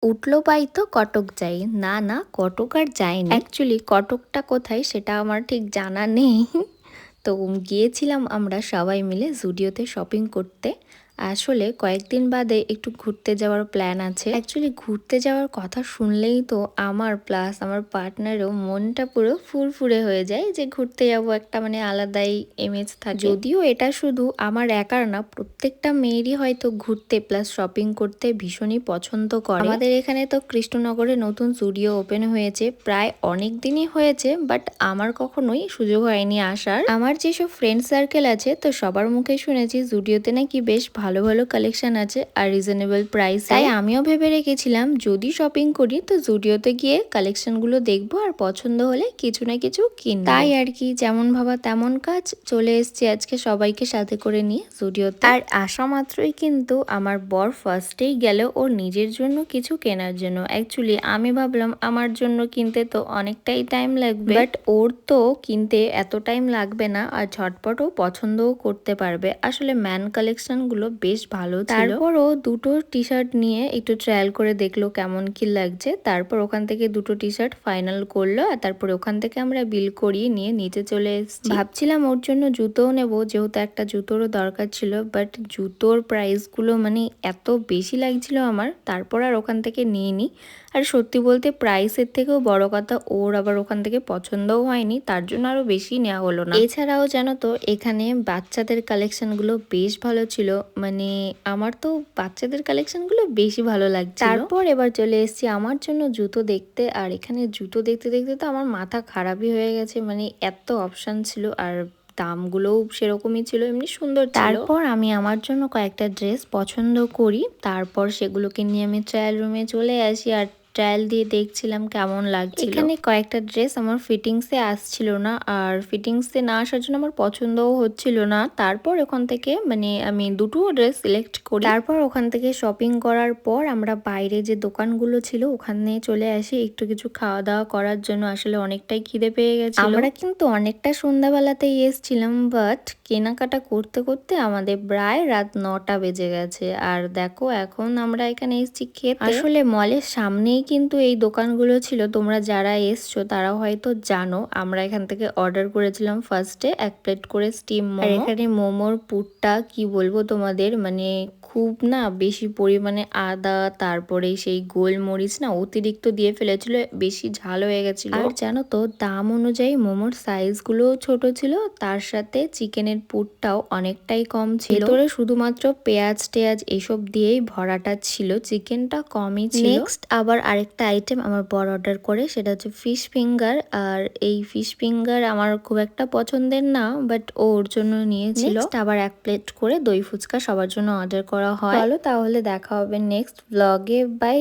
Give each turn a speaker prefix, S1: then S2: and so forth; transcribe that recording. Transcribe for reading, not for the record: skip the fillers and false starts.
S1: উঠলো পাই তো কটক যাই। না, না কটক আর যাইনি। অ্যাকচুয়ালি কটকটা কোথায় সেটা আমার ঠিক জানা নেই। তো গিয়েছিলাম আমরা সবাই মিলে জুডিওতে শপিং করতে। আসলে কয়েকদিন বাদে একটু ঘুরতে যাওয়ার প্ল্যান আছে। অ্যাকচুয়ালি ঘুরতে যাওয়ার কথা শুনলেই তো আমার প্লাস আমার পার্টনারও মনটা পুরো ফুরফুরে হয়ে যায় যে ঘুরতে যাব, একটা মানে আলাদাই ইমেজ থাকে। যদিও এটা শুধু আমার একার না, প্রত্যেকটা মেয়েরই হয়তো ঘুরতে প্লাস শপিং করতে ভীষণই পছন্দ করে। আমাদের এখানে তো কৃষ্ণনগরে নতুন জুডিও ওপেন হয়েছে, প্রায় অনেক দিনই হয়েছে, বাট আমার কখনোই সুযোগ হয়নি আসার। আমার যেসব ফ্রেন্ড সার্কেল আছে তো সবার মুখে শুনেছি জুডিওতে নাকি বেশ ভালো ভালো কালেকশন আছে আর রিজনেবল প্রাইস। তাই আমিও ভেবে রেখেছিলাম যদি শপিং করি তো জুডিওতে গিয়ে কালেকশনগুলো দেখবো আর পছন্দ হলে কিছু না কিছু কিনবো। তাই আর কি, যেমন ভাবা তেমন কাজ, চলে এসেছি আজকে সবাইকে সাথে করে নিয়ে জুডিওতে। আর আসা মাত্রই কিন্তু আমার বর ফার্স্টেই গেল ওর নিজের জন্য কিছু কেনার জন্য। অ্যাকচুয়ালি আমি ভাবলাম আমার জন্য কিনতে তো অনেকটাই টাইম লাগবে, বাট ওর তো কিনতে এত টাইম লাগবে না আর ঝটপটও পছন্দও করতে পারবে। আসলে ম্যান কালেকশনগুলো বেশ ভালো ছিল। তারপরও দুটো টি শার্ট নিয়ে একটু ট্রায়াল করে দেখলো কেমন কি লাগছে, তারপর ওখান থেকে দুটো টি শার্ট ফাইনাল করলো আর তারপর ওখান থেকে আমরা বিল করিয়ে নিয়ে নিচে চলে এসেছি। ভাবছিলাম ওর জন্য জুতোও নেবো, যেহেতু একটা জুতোরও দরকার ছিল, বাট জুতোর প্রাইসগুলো মানে এত বেশি লাগছিল আমার, তারপর আর ওখান থেকে নিয়ে নিই। আর সত্যি বলতে প্রাইসের থেকেও বড় কথা ওর আবার ওখান থেকে পছন্দও হয়নি, তার জন্য আরো বেশি নেওয়া হলো না। এছাড়াও জানো তো এখানে বাচ্চাদের কালেকশনগুলো বেশ ভালো ছিল, মানে আমার তো বাচ্চাদের কালেকশনগুলো বেশি ভালো লাগছিল। তারপর এবার চলে এসেছি আমার জন্য জুতো দেখতে, আর এখানে জুতো দেখতে দেখতে তো আমার মাথা খারাপই হয়ে গেছে, মানে এত অপশন ছিল আর দামগুলোও সেরকমই ছিল, এমনি সুন্দর ছিল। তারপর আমি আমার জন্য কয়েকটা ড্রেস পছন্দ করি, তারপর সেগুলোকে নিয়ে আমি ট্রায়াল রুমে চলে আসি আর ট্রায়াল দিয়ে দেখছিলাম কেমন লাগছিল। এখানে কয়েকটা ড্রেস আমার ফিটিংসে আসছিল না, আর ফিটিংসে না আসার জন্য আমার পছন্দও হচ্ছিল না। তারপর ওখান থেকে মানে আমি দুটো ড্রেস সিলেক্ট করি। তারপর ওখান থেকে শপিং করার পর আমরা বাইরে যে দোকানগুলো ছিল ওখানে চলে আসি একটু কিছু খাওয়া দাওয়া করার জন্য। আসলে অনেকটাই খিদে পেয়ে গেছিল। আমরা কিন্তু অনেকটা সন্ধ্যাবেলাতেই এসেছিলাম, বাট কেনাকাটা করতে করতে আমাদের প্রায় রাত 9টা বেজে গেছে। আর দেখো এখন আমরা এখানে এসেছি খেতে। আসলে মলের সামনেই কিন্তু এই দোকানগুলো ছিল, তোমরা যারা এসছো তারা হয়তো জানো। আমরা এখান থেকে অর্ডার করেছিলাম ফার্স্টে 1 প্লেট করে স্টিম মোমো। আর এখানে মোমোর পুরটা কি বলবো তোমাদের, মানে খুব না বেশি পরিমাণে আদা, তারপরে সেই গোলমরিচ না অতিরিক্ত দিয়ে ফেলেছিল, বেশি ঝাল হয়ে গেছিল। আর জানো তো দাম অনুযায়ী মোমোর সাইজগুলোও ছোট ছিল, তার সাথে চিকেনের পুরটাও অনেকটাই কম ছিল। ভেতরে শুধুমাত্র পেঁয়াজ টেয়াজ এসব দিয়েই ভরাটা ছিল, চিকেনটা কমই ছিল। নেক্সট আবার আরেকটা আইটেম আমার বর অর্ডার করে, সেটা হচ্ছে ফিশ ফিঙ্গার। আর এই ফিশ ফিঙ্গার আমার খুব একটা পছন্দের না, বাট ওর জন্য নিয়েছিল। আবার 1 প্লেট করে দই ফুচকা সবার জন্য অর্ডার করা হয়। চলো তাহলে দেখা হবে নেক্সট ব্লগে, বাই।